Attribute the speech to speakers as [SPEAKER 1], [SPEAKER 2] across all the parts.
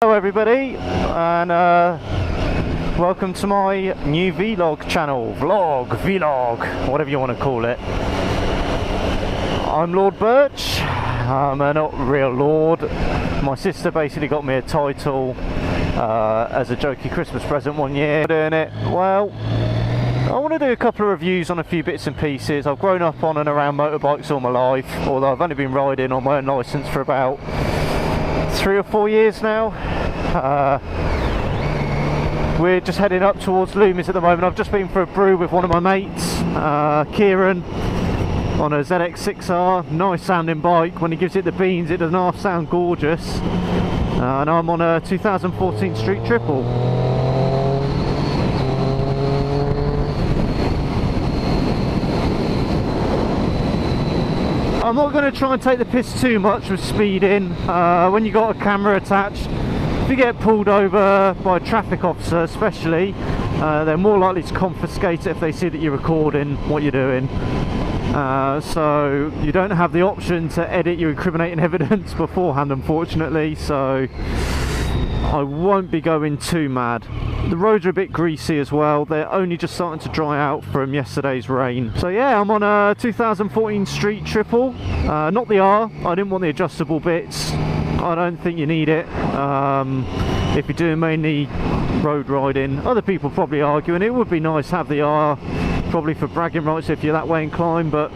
[SPEAKER 1] Hello everybody, and welcome to my new vlog channel, vlog, whatever you want to call it. I'm Lord Birch. I'm a not real lord. My sister basically got me a title as a jokey Christmas present one year. Doing it, well, I want to do a couple of reviews on a few bits and pieces. I've grown up on and around motorbikes all my life, although I've only been riding on my own licence for about 3 or 4 years now. We're just heading up towards Loomis at the moment. I've just been for a brew with one of my mates, Kieran, on a ZX6R. Nice sounding bike. When he gives it the beans, it doesn't half sound gorgeous. And I'm on a 2014 Street Triple. I'm not going to try and take the piss too much with speeding. When you got a camera attached, if you get pulled over by a traffic officer especially, they're more likely to confiscate it if they see that you're recording what you're doing. So you don't have the option to edit your incriminating evidence beforehand, unfortunately, so I won't be going too mad. The roads are a bit greasy as well. They're only just starting to dry out from yesterday's rain. So yeah, I'm on a 2014 Street Triple. Not the R. I didn't want the adjustable bits. I don't think you need it. If you're doing mainly road riding. Other people probably arguing it would be nice to have the R, probably for bragging rights if you're that way inclined, but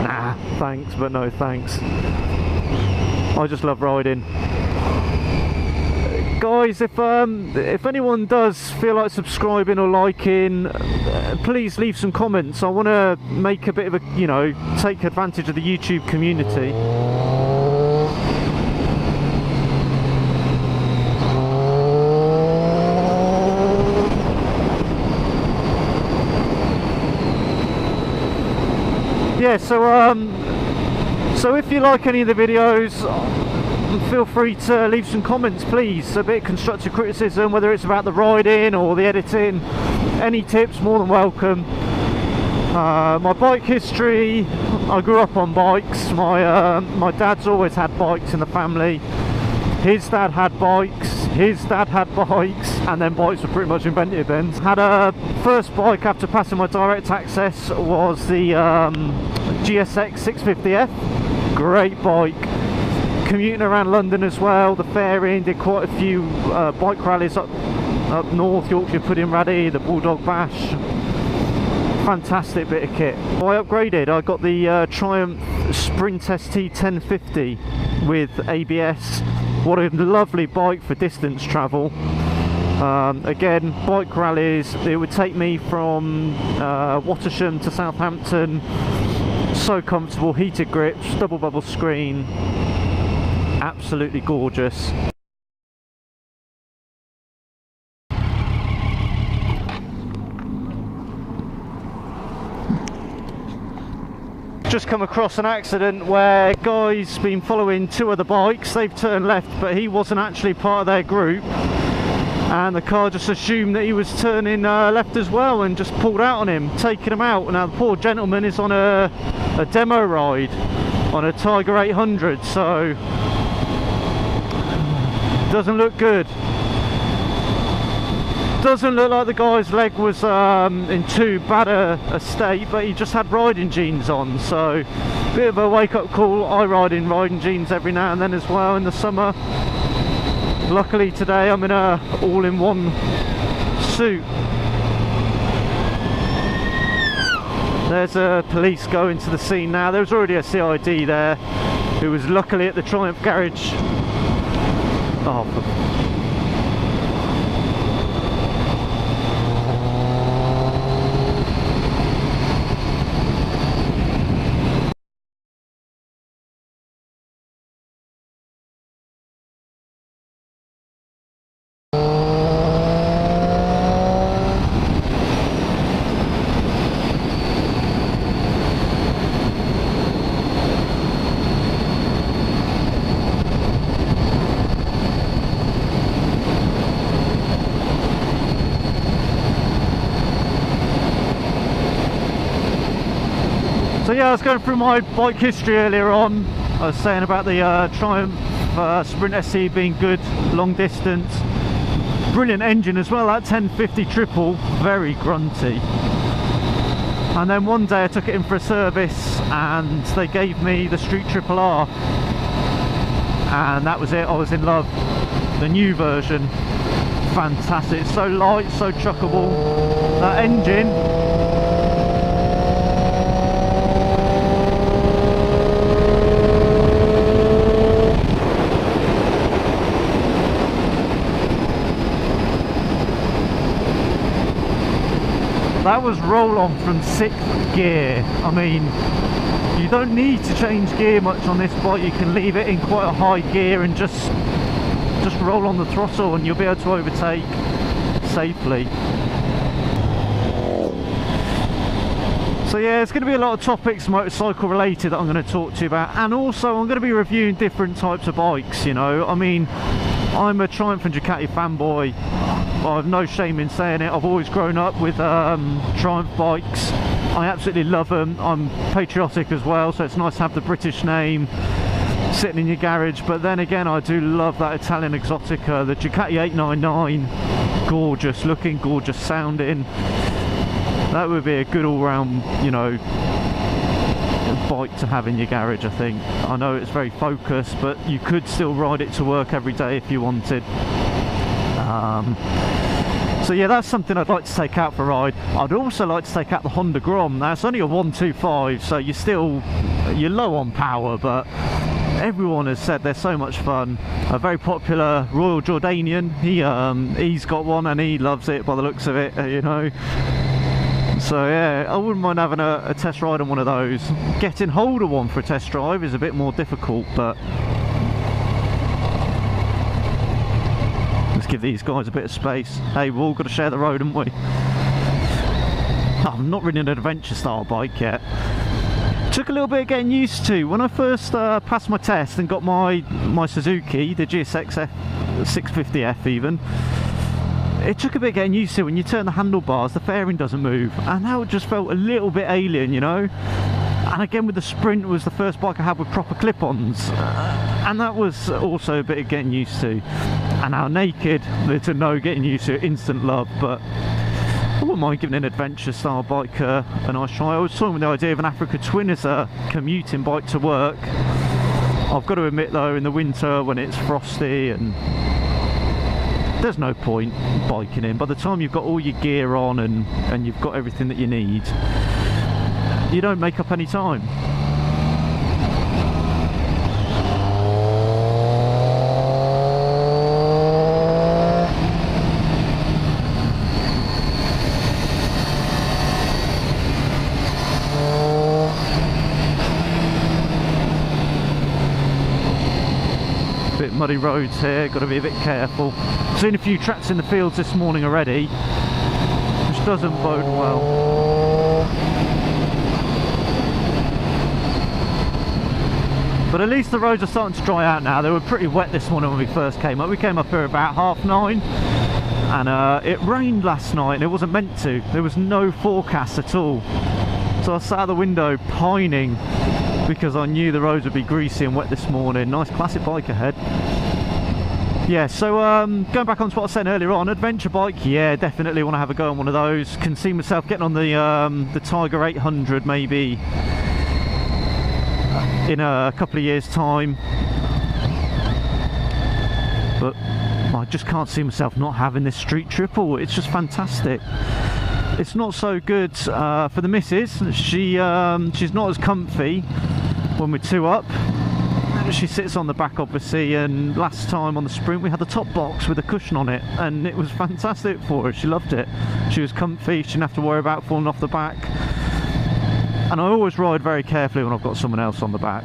[SPEAKER 1] nah, thanks, but no thanks. I just love riding. Guys, if anyone does feel like subscribing or liking, please leave some comments. I want to make a bit of a, you know, take advantage of the YouTube community. Yeah, so if you like any of the videos, feel free to leave some comments, please. A bit of constructive criticism, whether it's about the riding or the editing. Any tips, more than welcome. My bike history, I grew up on bikes. My dad's always had bikes in the family. His dad had bikes, his dad had bikes, and then bikes were pretty much invented then. Had a first bike after passing my direct access was the GSX 650F. Great bike. Commuting around London as well, the fairing, did quite a few bike rallies up north, Yorkshire Pudding Rally, the Bulldog Bash. Fantastic bit of kit. I upgraded, I got the Triumph Sprint ST 1050 with ABS. What a lovely bike for distance travel. Again, bike rallies, it would take me from Wattisham to Southampton. So comfortable, heated grips, double bubble screen. Absolutely gorgeous. Just come across an accident where a guy's been following 2 other bikes. They've turned left, but he wasn't actually part of their group, and the car just assumed that he was turning left as well and just pulled out on him, taking him out. Now the poor gentleman is on a demo ride on a Tiger 800, so doesn't look good. Doesn't look like the guy's leg was in too bad a state, but he just had riding jeans on, so bit of a wake-up call. I ride in riding jeans every now and then as well in the summer. Luckily today I'm in a all-in-one suit. There's a police going to the scene now. There was already a CID there who was luckily at the Triumph garage. Oh, so yeah, I was going through my bike history earlier on. I was saying about the Triumph Sprint SE being good long distance. Brilliant engine as well, that 1050 triple, very grunty. And then one day I took it in for a service and they gave me the Street Triple R, and that was it. I was in love. The new version, fantastic. It's so light, so chuckable. That engine, that was roll on from 6th gear. I mean, you don't need to change gear much on this bike. You can leave it in quite a high gear and just roll on the throttle and you'll be able to overtake safely. So yeah, there's going to be a lot of topics motorcycle related that I'm going to talk to you about, and also I'm going to be reviewing different types of bikes, you know. I mean, I'm a Triumph and Ducati fanboy. I've no shame in saying it. I've always grown up with Triumph bikes. I absolutely love them. I'm patriotic as well, so it's nice to have the British name sitting in your garage. But then again, I do love that Italian Exotica, the Ducati 899. Gorgeous looking, gorgeous sounding. That would be a good all-round, you know, bike to have in your garage, I think. I know it's very focused, but you could still ride it to work every day if you wanted. So yeah, that's something I'd like to take out for a ride. I'd also like to take out the Honda Grom. Now it's only a 125, so you're low on power, but everyone has said they're so much fun. A very popular Royal Jordanian, he's got one and he loves it by the looks of it, you know. So yeah, I wouldn't mind having a test ride on one of those. Getting hold of one for a test drive is a bit more difficult, but let's give these guys a bit of space. Hey, we've all got to share the road, haven't we? I'm not really an adventure style bike yet. Took a little bit of getting used to. When I first passed my test and got my Suzuki, the GSX 650F even, it took a bit of getting used to. When you turn the handlebars, the fairing doesn't move, and that just felt a little bit alien, you know. And again with the Sprint, was the first bike I had with proper clip-ons, and that was also a bit of getting used to. And now naked, to know getting used to, instant love. But I wouldn't mind giving an adventure style bike a nice try. I was talking with the idea of an Africa Twin as a commuting bike to work. I've got to admit though, in the winter when it's frosty and there's no point biking in. By the time you've got all your gear on and you've got everything that you need, you don't make up any time. Bit muddy roads here, got to be a bit careful. Seen a few tracks in the fields this morning already, which doesn't bode well. But at least the roads are starting to dry out now. They were pretty wet this morning when we first came up. We came up here about 9:30 and it rained last night, and it wasn't meant to. There was no forecast at all. So I sat out the window pining because I knew the roads would be greasy and wet this morning. Nice classic bike ahead. Yeah, so going back on to what I was saying earlier on, adventure bike, yeah, definitely want to have a go on one of those. Can see myself getting on the Tiger 800 maybe in a couple of years' time. But I just can't see myself not having this Street Triple. It's just fantastic. It's not so good for the missus. She's not as comfy when we're two up. She sits on the back obviously, and last time on the Sprint we had the top box with a cushion on it, and it was fantastic for her. She loved it. She was comfy, she didn't have to worry about falling off the back. And I always ride very carefully when I've got someone else on the back.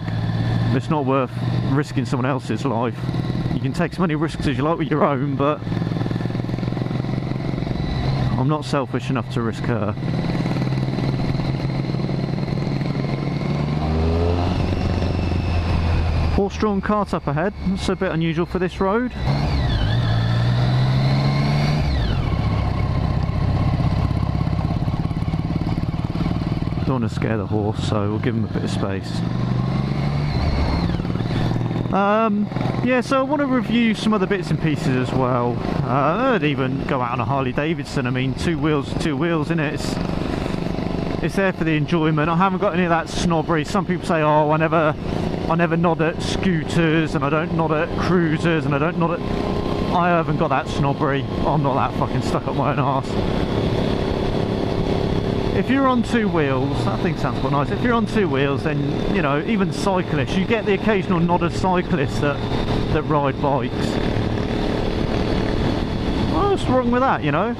[SPEAKER 1] It's not worth risking someone else's life. You can take as many risks as you like with your own, but I'm not selfish enough to risk her. Horse-drawn cart up ahead. That's a bit unusual for this road. Don't want to scare the horse, so we'll give him a bit of space. Yeah, so I want to review some other bits and pieces as well. I'd even go out on a Harley Davidson. I mean, two wheels, isn't it? It's there for the enjoyment. I haven't got any of that snobbery. Some people say, oh, I never nod at scooters, and I don't nod at cruisers, and I don't nod at... I haven't got that snobbery. I'm not that fucking stuck up my own arse. If you're on two wheels, that thing sounds quite nice. If you're on two wheels, then, you know, even cyclists, you get the occasional nod of cyclists that ride bikes. What's wrong with that, you know?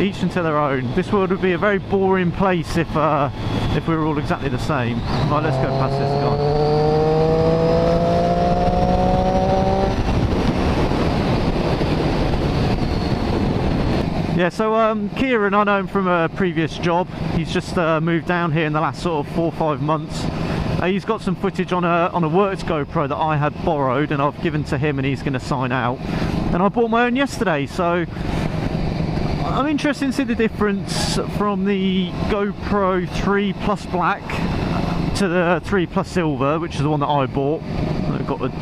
[SPEAKER 1] Each unto their own. This world would be a very boring place if we were all exactly the same. Right, let's go past this guy. Yeah, so Kieran, I know him from a previous job. He's just moved down here in the last sort of 4 or 5 months. He's got some footage on a works GoPro that I had borrowed, and I've given to him, and he's going to sign out. And I bought my own yesterday, so I'm interested to see the difference from the GoPro 3 Plus Black to the 3 Plus Silver, which is the one that I bought. I got a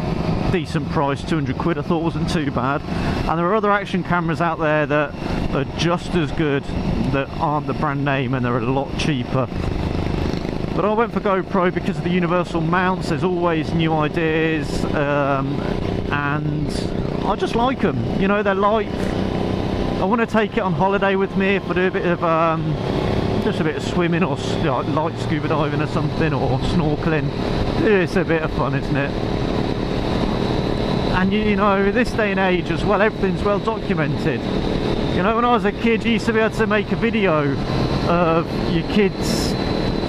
[SPEAKER 1] decent price, 200 quid. I thought wasn't too bad. And there are other action cameras out there that are just as good, that aren't the brand name, and they're a lot cheaper. But I went for GoPro because of the universal mounts. There's always new ideas, and I just like them. You know, they're light. I want to take it on holiday with me if I do a bit of just a bit of swimming, or like light scuba diving or something, or snorkeling. It's a bit of fun, isn't it? And you know, this day and age as well, everything's well documented. You know, when I was a kid, you used to be able to make a video of your kids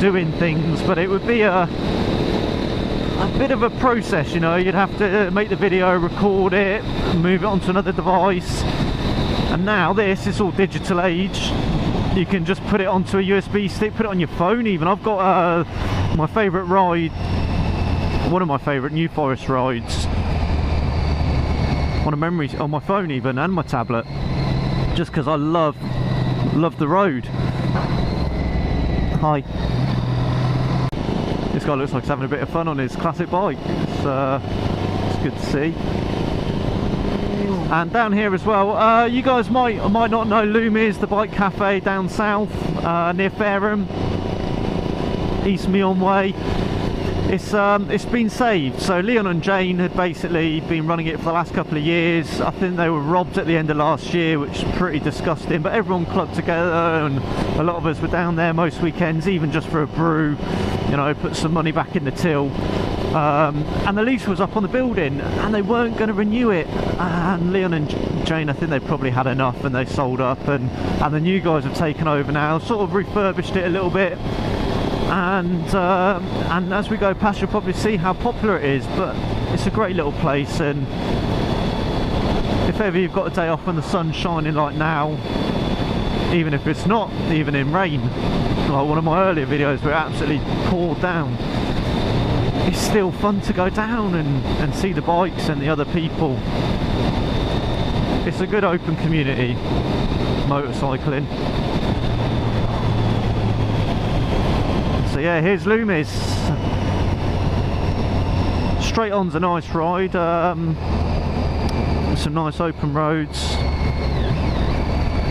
[SPEAKER 1] doing things, but it would be a bit of a process, you know. You'd have to make the video, record it, move it onto another device. And now this, it's all digital age. You can just put it onto a USB stick, put it on your phone even. I've got my favourite ride, one of my favourite New Forest rides, on a memory on my phone even, and my tablet, just because I love the road. Hi. This guy looks like he's having a bit of fun on his classic bike. It's good to see. And down here as well, you guys might not know Loomies, the bike cafe down south, near Fareham, East Meon Way. It's been saved. So Leon and Jane had basically been running it for the last couple of years. I think they were robbed at the end of last year, which is pretty disgusting, but everyone clubbed together, and a lot of us were down there most weekends, even just for a brew, you know, put some money back in the till. And the lease was up on the building, and they weren't going to renew it, and Leon and Jane, I think they probably had enough, and they sold up, and the new guys have taken over now, sort of refurbished it a little bit. And as we go past, you'll probably see how popular it is. But it's a great little place, and if ever you've got a day off when the sun's shining like now, even if it's not, even in rain, like one of my earlier videos where it absolutely poured down, it's still fun to go down and see the bikes and the other people. It's a good open community, motorcycling. So yeah, here's Loomies. Straight on's a nice ride, some nice open roads,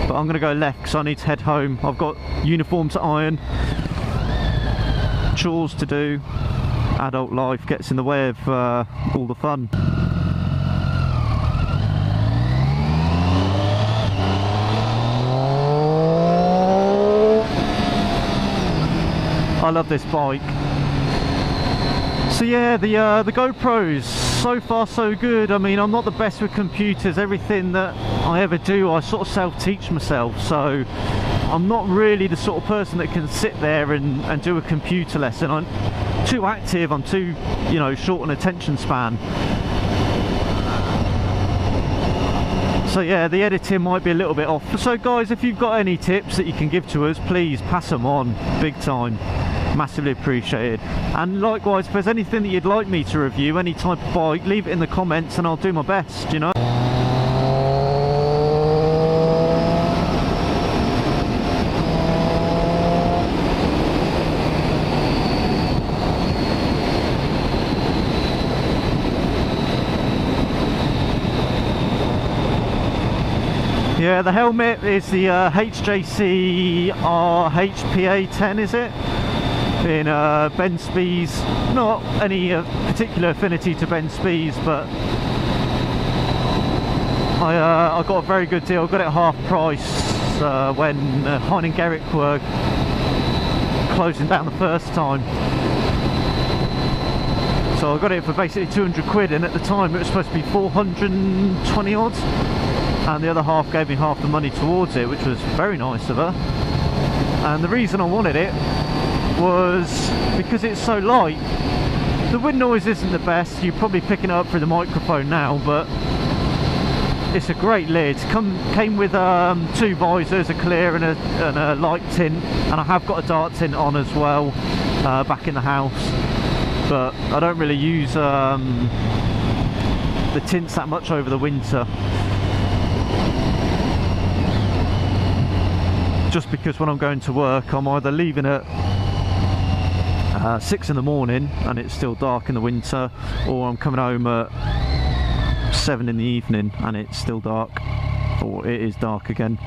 [SPEAKER 1] but I'm going to go left because I need to head home. I've got uniform to iron, chores to do, adult life gets in the way of all the fun. I love this bike. So yeah, the GoPros, so far so good. I mean, I'm not the best with computers. Everything that I ever do, I sort of self-teach myself, so I'm not really the sort of person that can sit there and do a computer lesson. I'm too active, I'm too, you know, short on attention span. So yeah, the editing might be a little bit off. So guys, if you've got any tips that you can give to us, please pass them on, big time. Massively appreciated. And likewise, if there's anything that you'd like me to review, any type of bike, leave it in the comments and I'll do my best, you know. Yeah, the helmet is the HJC HPA10, is it? In Ben Spies. Not any particular affinity to Ben Spies, but I got a very good deal. Got it at half price when Hein and Gerrick were closing down the first time. So I got it for basically 200 quid, and at the time it was supposed to be 420 odd, and the other half gave me half the money towards it, which was very nice of her. And the reason I wanted it was because it's so light. The wind noise isn't the best, you're probably picking it up through the microphone now, but it's a great lid. Came with 2 visors, a clear and a light tint, and I have got a dark tint on as well back in the house, but I don't really use the tints that much over the winter, just because when I'm going to work I'm either leaving at 6 in the morning and it's still dark in the winter, or I'm coming home at 7 in the evening and it's still dark, or it is dark again.